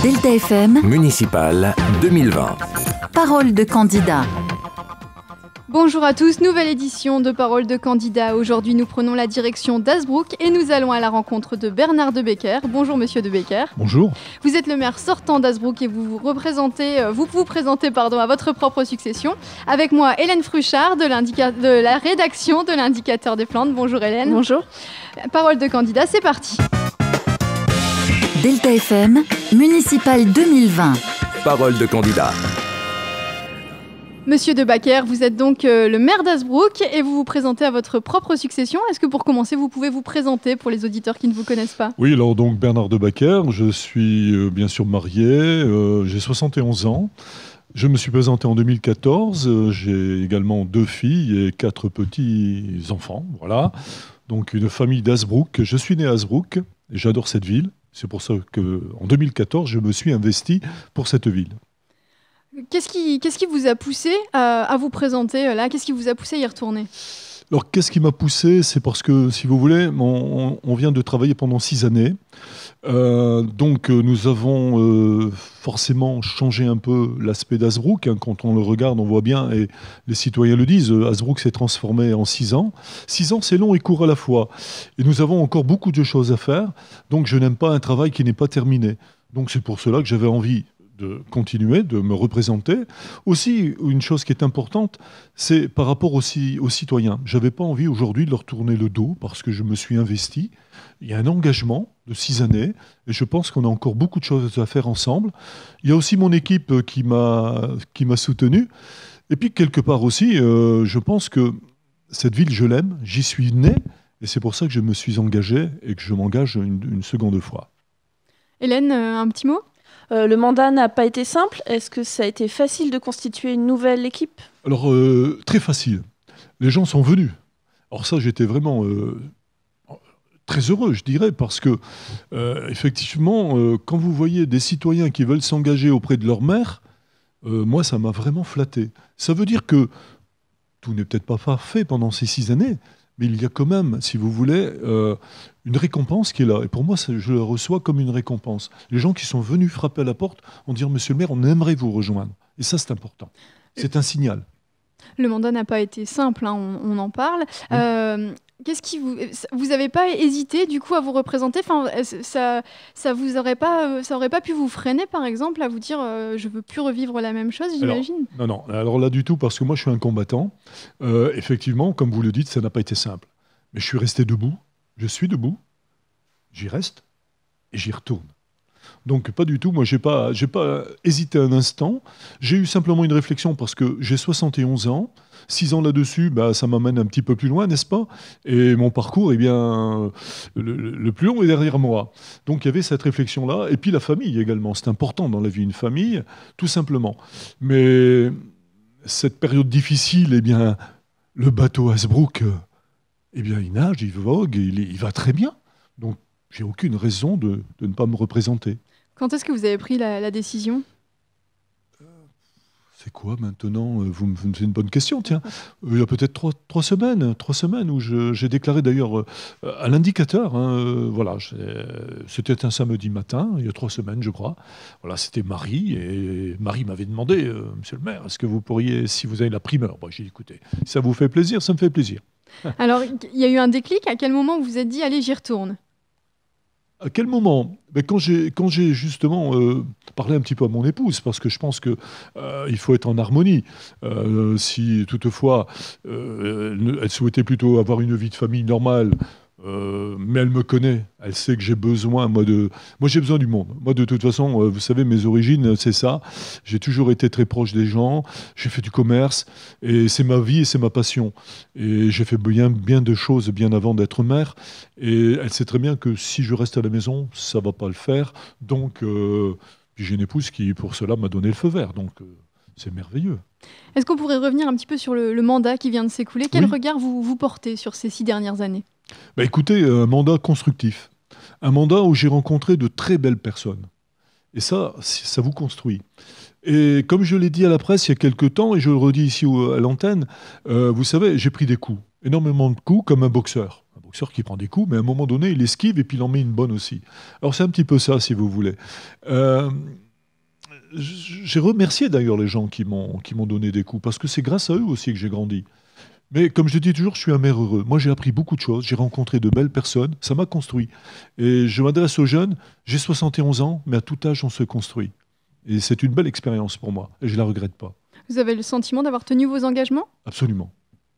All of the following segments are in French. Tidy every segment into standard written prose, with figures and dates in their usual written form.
Delta FM, Municipal 2020. parole de candidat. Bonjour à tous, nouvelle édition de Parole de candidat. Aujourd'hui, nous prenons la direction d'Hazebrouck et nous allons à la rencontre de Bernard De Becker. Bonjour Monsieur De Becker. Bonjour. Vous êtes le maire sortant d'Hazebrouck et vous vous présentez à votre propre succession. Avec moi, Hélène Fruchard de la rédaction de l'Indicateur des Flandres. Bonjour Hélène. Bonjour. Parole de candidat, c'est parti. Delta FM, Municipal 2020. Parole de candidat. Monsieur De Becker, vous êtes donc le maire d'Hazebrouck et vous vous présentez à votre propre succession. Est-ce que pour commencer, vous pouvez vous présenter pour les auditeurs qui ne vous connaissent pas ? Oui, alors donc Bernard De Becker, je suis bien sûr marié, j'ai 71 ans. Je me suis présenté en 2014, j'ai également 2 filles et 4 petits-enfants, voilà. Donc une famille d'Hazebrouck. Je suis né à Hazebrouck et j'adore cette ville. C'est pour ça qu'en 2014, je me suis investi pour cette ville. Qu'est-ce qui vous a poussé à vous présenter là ? Qu'est-ce qui vous a poussé à y retourner ? Alors, qu'est-ce qui m'a poussé ? C'est parce que, si vous voulez, on vient de travailler pendant 6 années. Donc, nous avons forcément changé un peu l'aspect d'Hazebrouck. Quand on le regarde, on voit bien, et les citoyens le disent, Hazebrouck s'est transformé en 6 ans. 6 ans, c'est long et court à la fois. Et nous avons encore beaucoup de choses à faire. Donc, je n'aime pas un travail qui n'est pas terminé. Donc, c'est pour cela que j'avais envie de continuer, de me représenter. Aussi, une chose qui est importante, c'est par rapport aussi aux citoyens. Je n'avais pas envie aujourd'hui de leur tourner le dos parce que je me suis investi. Il y a un engagement de 6 années et je pense qu'on a encore beaucoup de choses à faire ensemble. Il y a aussi mon équipe qui m'a soutenu. Et puis, quelque part aussi, je pense que cette ville, je l'aime, j'y suis né et c'est pour ça que je me suis engagé et que je m'engage une seconde fois. Hélène, un petit mot ? Le mandat n'a pas été simple. Est-ce que ça a été facile de constituer une nouvelle équipe ? Alors, très facile. Les gens sont venus. Alors ça, j'étais vraiment très heureux, je dirais, parce que, effectivement, quand vous voyez des citoyens qui veulent s'engager auprès de leur maire, moi, ça m'a vraiment flatté. Ça veut dire que tout n'est peut-être pas parfait pendant ces 6 années, mais il y a quand même, si vous voulez, une récompense qui est là. Et pour moi, je le reçois comme une récompense. Les gens qui sont venus frapper à la porte vont dire « Monsieur le maire, on aimerait vous rejoindre ». Et ça, c'est important. C'est un signal. Le mandat n'a pas été simple, hein, on en parle. Oui. Qu'est-ce qui vous n'avez pas hésité du coup à vous représenter ? Enfin, ça aurait pas pu vous freiner, par exemple, à vous dire je veux plus revivre la même chose, j'imagine. Non. Alors là du tout, parce que moi je suis un combattant. Effectivement, comme vous le dites, ça n'a pas été simple. Mais je suis resté debout. Je suis debout. J'y reste et j'y retourne. Donc pas du tout, moi j'ai pas hésité un instant, j'ai eu simplement une réflexion parce que j'ai 71 ans, 6 ans là-dessus, ça m'amène un petit peu plus loin, n'est-ce pas ? Et mon parcours, le plus long est derrière moi. Donc il y avait cette réflexion-là, et puis la famille également, c'est important dans la vie, une famille, tout simplement. Mais cette période difficile, le bateau Hazebrouck, il nage, il vogue, il va très bien. Donc j'ai aucune raison de ne pas me représenter. Quand est-ce que vous avez pris la décision ? C'est quoi maintenant ? C'est une bonne question, tiens. Il y a peut-être 3 semaines. 3 semaines où j'ai déclaré d'ailleurs à l'Indicateur. Voilà, c'était un samedi matin, il y a 3 semaines, je crois. Voilà, c'était Marie. Et Marie m'avait demandé, Monsieur le maire, est-ce que vous pourriez, si vous avez la primeur ? J'ai dit, écoutez, si ça vous fait plaisir, ça me fait plaisir. Alors, il y a eu un déclic. À quel moment vous vous êtes dit, allez, j'y retourne ? À quel moment ? Quand j'ai justement parlé un petit peu à mon épouse, parce que je pense qu'il faut être en harmonie. Si toutefois elle souhaitait plutôt avoir une vie de famille normale, mais elle me connaît, elle sait que j'ai besoin, moi j'ai besoin du monde. Moi de toute façon, vous savez, mes origines, c'est ça. J'ai toujours été très proche des gens, j'ai fait du commerce, et c'est ma vie et c'est ma passion. Et j'ai fait bien de choses bien avant d'être maire, et elle sait très bien que si je reste à la maison, ça va pas le faire. Donc, puis j'ai une épouse qui, pour cela, m'a donné le feu vert. Donc, c'est merveilleux. Est-ce qu'on pourrait revenir un petit peu sur le mandat qui vient de s'écouler ? Quel regard vous portez sur ces 6 dernières années ? Écoutez, un mandat constructif. Un mandat où j'ai rencontré de très belles personnes. Et ça vous construit. Et comme je l'ai dit à la presse il y a quelques temps, et je le redis ici à l'antenne, vous savez, j'ai pris des coups. Énormément de coups, comme un boxeur. Un boxeur qui prend des coups, mais à un moment donné, il esquive et puis il en met une bonne aussi. Alors c'est un petit peu ça, si vous voulez. J'ai remercié d'ailleurs les gens qui m'ont donné des coups, parce que c'est grâce à eux aussi que j'ai grandi. Mais comme je dis toujours, je suis un maire heureux. Moi, j'ai appris beaucoup de choses, j'ai rencontré de belles personnes, ça m'a construit. Et je m'adresse aux jeunes, j'ai 71 ans, mais à tout âge, on se construit. Et c'est une belle expérience pour moi, et je ne la regrette pas. Vous avez le sentiment d'avoir tenu vos engagements? Absolument,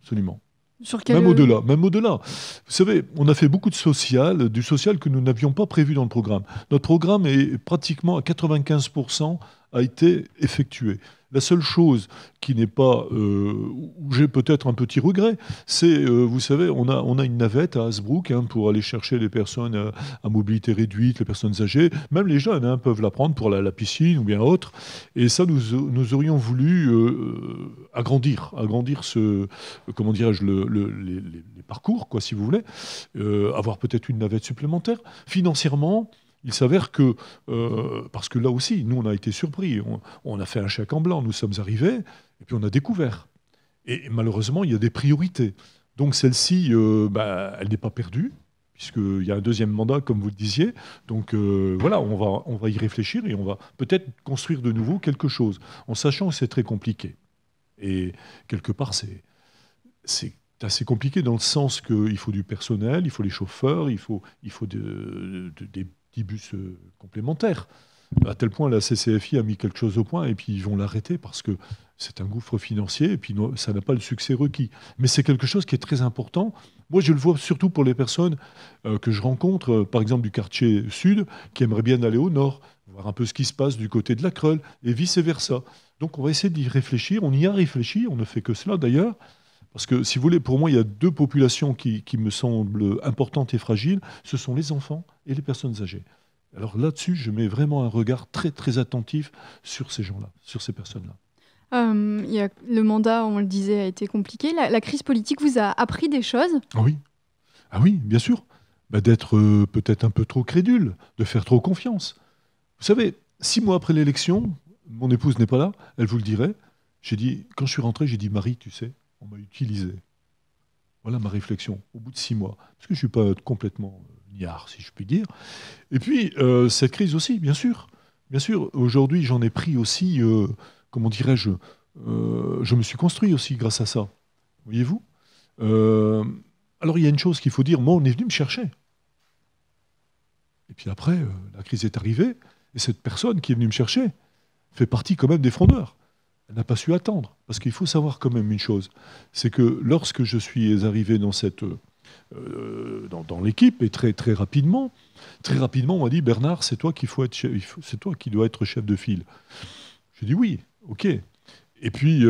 absolument. Sur quel... Même au-delà, même au-delà. Vous savez, on a fait beaucoup de social, du social que nous n'avions pas prévu dans le programme. Notre programme est pratiquement à 95% a été effectué. La seule chose qui n'est pas, où j'ai peut-être un petit regret, c'est, vous savez, on a une navette à Hasbrook pour aller chercher les personnes à mobilité réduite, les personnes âgées, même les jeunes peuvent la prendre pour la piscine ou bien autre. Et ça, nous aurions voulu agrandir comment dirais-je, les parcours, quoi, si vous voulez, avoir peut-être une navette supplémentaire. Financièrement, il s'avère que, parce que là aussi, nous, on a été surpris. On a fait un chèque en blanc, nous sommes arrivés, et puis on a découvert. Et malheureusement, il y a des priorités. Donc celle-ci, elle n'est pas perdue, puisqu'il y a un deuxième mandat, comme vous le disiez. Donc voilà, on va y réfléchir et on va peut-être construire de nouveau quelque chose, en sachant que c'est très compliqué. Et quelque part, c'est assez compliqué dans le sens qu'il faut du personnel, il faut les chauffeurs, il faut des bus complémentaires. À tel point, la CCFI a mis quelque chose au point et puis ils vont l'arrêter parce que c'est un gouffre financier et puis ça n'a pas le succès requis. Mais c'est quelque chose qui est très important. Moi, je le vois surtout pour les personnes que je rencontre, par exemple du quartier sud, qui aimeraient bien aller au nord, voir un peu ce qui se passe du côté de la Creule et vice-versa. Donc on va essayer d'y réfléchir. On y a réfléchi, on ne fait que cela d'ailleurs. Parce que, si vous voulez, pour moi, il y a deux populations qui me semblent importantes et fragiles. Ce sont les enfants et les personnes âgées. Alors là-dessus, je mets vraiment un regard très, très attentif sur ces gens-là, sur ces personnes-là. Le mandat, on le disait, a été compliqué. La crise politique vous a appris des choses? Ah oui, bien sûr. D'être peut-être un peu trop crédule, de faire trop confiance. Vous savez, 6 mois après l'élection, mon épouse n'est pas là, elle vous le dirait. Quand je suis rentré, j'ai dit, Marie, tu sais, on m'a utilisé. Voilà ma réflexion, au bout de 6 mois. Parce que je ne suis pas complètement niard, si je puis dire. Et puis, cette crise aussi, bien sûr. Bien sûr, aujourd'hui, j'en ai pris aussi, comment dirais-je, je me suis construit aussi grâce à ça. Voyez-vous Alors, il y a une chose qu'il faut dire, moi, on est venu me chercher. Et puis après, la crise est arrivée, et cette personne qui est venue me chercher fait partie quand même des frondeurs. Elle n'a pas su attendre. Parce qu'il faut savoir quand même une chose, c'est que lorsque je suis arrivé dans l'équipe, et très, très rapidement, on m'a dit, Bernard, c'est toi c'est toi qui dois être chef de file. J'ai dit oui, ok. Et puis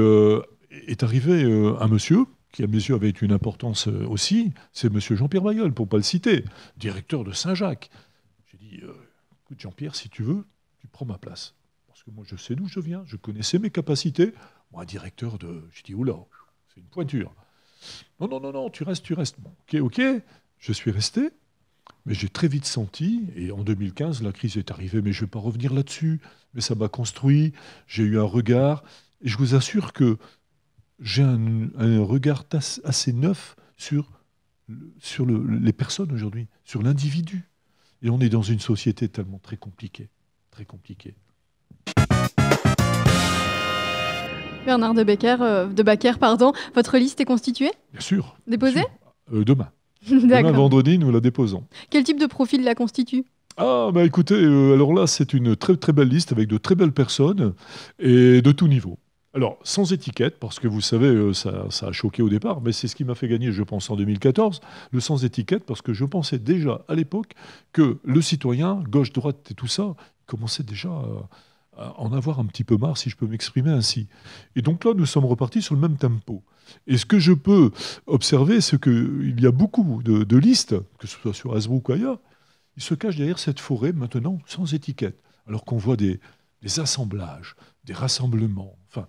est arrivé un monsieur, qui à mes yeux avait une importance aussi, c'est monsieur Jean-Pierre Bailleul, pour ne pas le citer, directeur de Saint-Jacques. J'ai dit, écoute Jean-Pierre, si tu veux, tu prends ma place. Parce que moi, je sais d'où je viens, je connaissais mes capacités. Moi, directeur de... J'ai dit, oula, c'est une pointure. Non, tu restes. Bon, ok, je suis resté, mais j'ai très vite senti, et en 2015, la crise est arrivée, mais je ne vais pas revenir là-dessus, mais ça m'a construit, j'ai eu un regard, et je vous assure que j'ai un regard assez neuf sur les personnes aujourd'hui, sur l'individu. Et on est dans une société tellement très compliquée. Bernard de Backer, votre liste est constituée? Bien sûr. Déposée? Demain. D'accord. Demain, vendredi, nous la déposons. Quel type de profil la constitue? Écoutez, alors là, c'est une très, très belle liste avec de très belles personnes et de tout niveau. Alors, sans étiquette, parce que vous savez, ça a choqué au départ, mais c'est ce qui m'a fait gagner, je pense, en 2014, le sans étiquette, parce que je pensais déjà à l'époque que le citoyen, gauche-droite et tout ça, commençait déjà à en avoir un petit peu marre, si je peux m'exprimer ainsi. Et donc là, nous sommes repartis sur le même tempo. Et ce que je peux observer, c'est qu'il y a beaucoup de listes, que ce soit sur Hasbrook ou ailleurs, ils se cachent derrière cette forêt, maintenant, sans étiquette, alors qu'on voit des assemblages, des rassemblements, enfin...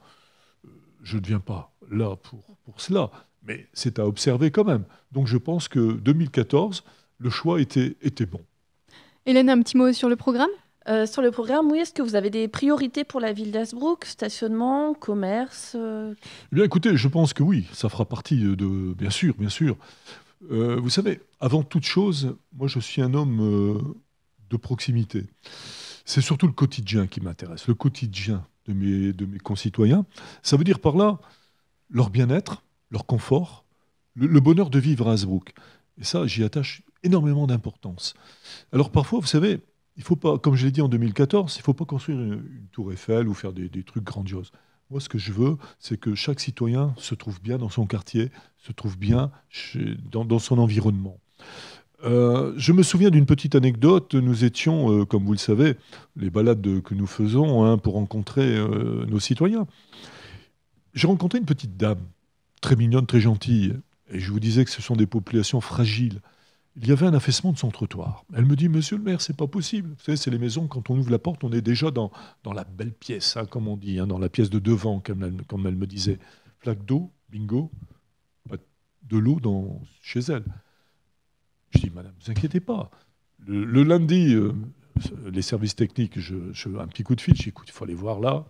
Je ne viens pas là pour cela, mais c'est à observer quand même. Donc je pense que 2014, le choix était bon. Hélène, un petit mot sur le programme? Sur le programme, oui. Est-ce que vous avez des priorités pour la ville d'Hasbrook? Stationnement, commerce Eh bien, écoutez, je pense que oui, ça fera partie de... Bien sûr. Vous savez, avant toute chose, moi je suis un homme de proximité. C'est surtout le quotidien qui m'intéresse, le quotidien de mes concitoyens. Ça veut dire par là leur bien-être, leur confort, le bonheur de vivre à Hazebrouck. Et ça, j'y attache énormément d'importance. Alors parfois, vous savez, il faut pas, comme je l'ai dit en 2014, il ne faut pas construire une tour Eiffel ou faire des trucs grandioses. Moi, ce que je veux, c'est que chaque citoyen se trouve bien dans son quartier, se trouve bien dans son environnement. Je me souviens d'une petite anecdote. Nous étions, comme vous le savez, les balades que nous faisons pour rencontrer nos citoyens. J'ai rencontré une petite dame, très mignonne, très gentille, et je vous disais que ce sont des populations fragiles. Il y avait un affaissement de son trottoir. Elle me dit, monsieur le maire, c'est pas possible. Vous savez, c'est les maisons, quand on ouvre la porte, on est déjà dans la belle pièce, comme on dit, dans la pièce de devant, comme elle me disait. Flaque d'eau, bingo, pas de l'eau chez elle. Je dis, madame, ne vous inquiétez pas. Le lundi, les services techniques, un petit coup de fil, je dis, écoute, il faut aller voir là.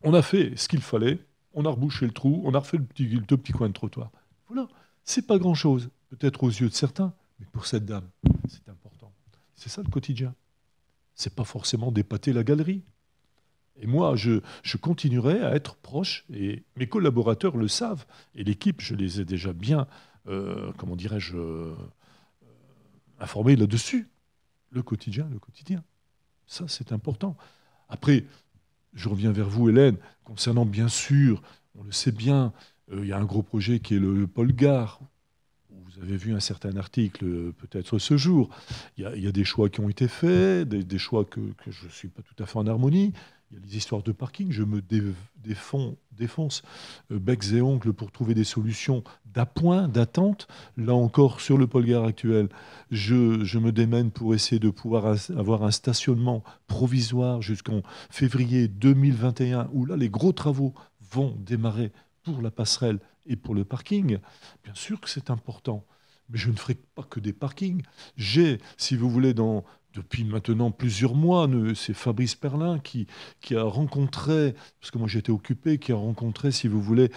On a fait ce qu'il fallait, on a rebouché le trou, on a refait le petit coin de trottoir. Voilà, c'est pas grand-chose, peut-être aux yeux de certains, mais pour cette dame, c'est important. C'est ça le quotidien. C'est pas forcément d'épater la galerie. Et moi, je continuerai à être proche, et mes collaborateurs le savent, et l'équipe, je les ai déjà bien, comment dirais-je, informés là-dessus. Le quotidien. Ça, c'est important. Après, je reviens vers vous, Hélène, concernant, bien sûr, on le sait bien, il y a un gros projet qui est le pôle gare. Vous avez vu un certain article, peut-être ce jour. Il y a des choix qui ont été faits, des choix que je ne suis pas tout à fait en harmonie. Il y a les histoires de parking. Je me défonce becs et ongles pour trouver des solutions d'appoint, d'attente. Là encore, sur le pôle gare actuel, je me démène pour essayer de pouvoir avoir un stationnement provisoire jusqu'en février 2021, où là, les gros travaux vont démarrer pour la passerelle et pour le parking. Bien sûr que c'est important, mais je ne ferai pas que des parkings. J'ai, si vous voulez, depuis maintenant plusieurs mois, c'est Fabrice Perlin qui a rencontré, parce que moi j'étais occupé, qui a rencontré, si vous voulez,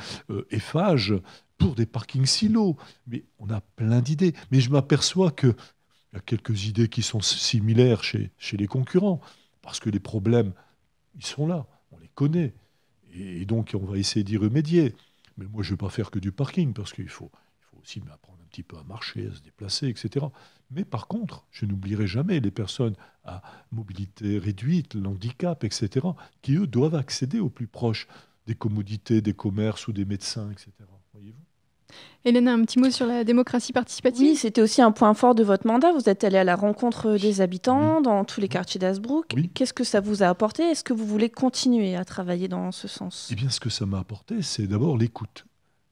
Eiffage pour des parkings silos. Mais on a plein d'idées. Mais je m'aperçois qu'il y a quelques idées qui sont similaires chez les concurrents, parce que les problèmes, ils sont là, on les connaît. Et donc on va essayer d'y remédier. Mais moi, je ne vais pas faire que du parking, parce qu'il faut aussi apprendre un petit peu à marcher, à se déplacer, etc. Mais par contre, je n'oublierai jamais les personnes à mobilité réduite, l'handicap, etc., qui, eux, doivent accéder au plus proche des commodités, des commerces ou des médecins, etc. Voyez-vous ? Hélène, un petit mot sur la démocratie participative. Oui, c'était aussi un point fort de votre mandat. Vous êtes allée à la rencontre des habitants dans tous les quartiers d'Hazebrouck. Oui. Qu'est-ce que ça vous a apporté ? Est-ce que vous voulez continuer à travailler dans ce sens ? Eh bien, ce que ça m'a apporté, c'est d'abord l'écoute.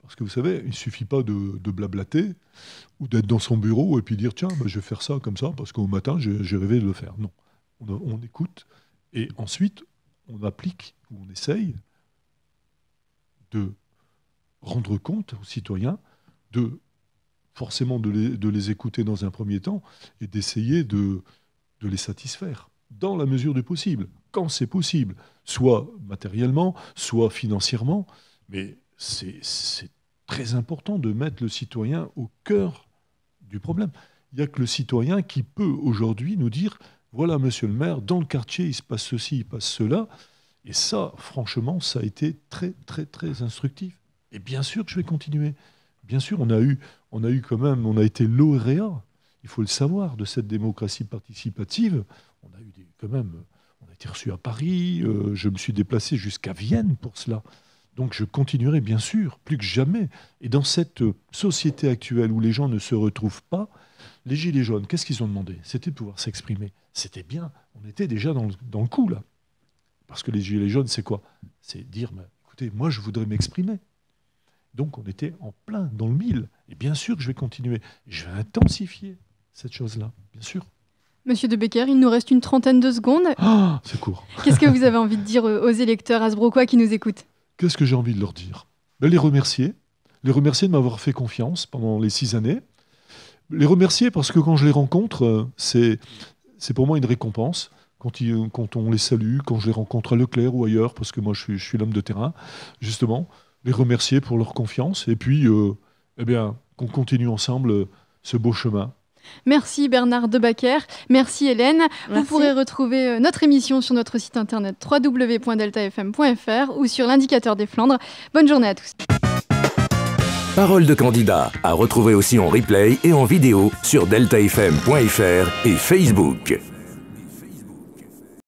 Parce que vous savez, il ne suffit pas de blablater ou d'être dans son bureau et puis dire « Tiens, je vais faire ça comme ça parce qu'au matin, j'ai rêvé de le faire ». Non, on écoute et ensuite, on applique ou on essaye de rendre compte aux citoyens, forcément de les écouter dans un premier temps et d'essayer de les satisfaire dans la mesure du possible, quand c'est possible, soit matériellement, soit financièrement. Mais c'est très important de mettre le citoyen au cœur du problème. Il n'y a que le citoyen qui peut aujourd'hui nous dire « Voilà, monsieur le maire, dans le quartier, il se passe ceci, il passe cela ». Et ça, franchement, ça a été très, très, très instructif. Et bien sûr que je vais continuer. Bien sûr, on a été lauréat, il faut le savoir, de cette démocratie participative. On a été reçu à Paris, je me suis déplacé jusqu'à Vienne pour cela. Donc je continuerai bien sûr, plus que jamais. Et dans cette société actuelle où les gens ne se retrouvent pas, les Gilets jaunes, qu'est-ce qu'ils ont demandé ? C'était de pouvoir s'exprimer. C'était bien, on était déjà dans le coup là. Parce que les Gilets jaunes, c'est quoi ? C'est dire, écoutez, moi je voudrais m'exprimer. Donc on était en plein dans le mille. Et bien sûr que je vais continuer. Je vais intensifier cette chose-là, bien sûr. Monsieur De Becker, il nous reste une trentaine de secondes. Ah, c'est court. Qu'est-ce que vous avez envie de dire aux électeurs hazebrouckois qui nous écoutent ? Qu'est-ce que j'ai envie de leur dire ? Les remercier. Les remercier de m'avoir fait confiance pendant les 6 années. Les remercier parce que quand je les rencontre, c'est pour moi une récompense. Quand on les salue, quand je les rencontre à Leclerc ou ailleurs, parce que moi je suis l'homme de terrain, justement, les remercier pour leur confiance. Et puis, qu'on continue ensemble ce beau chemin. Merci Bernard Debacker, merci Hélène. Vous pourrez retrouver notre émission sur notre site internet www.deltafm.fr ou sur l'indicateur des Flandres. Bonne journée à tous. Parole de candidat à retrouver aussi en replay et en vidéo sur deltafm.fr et Facebook.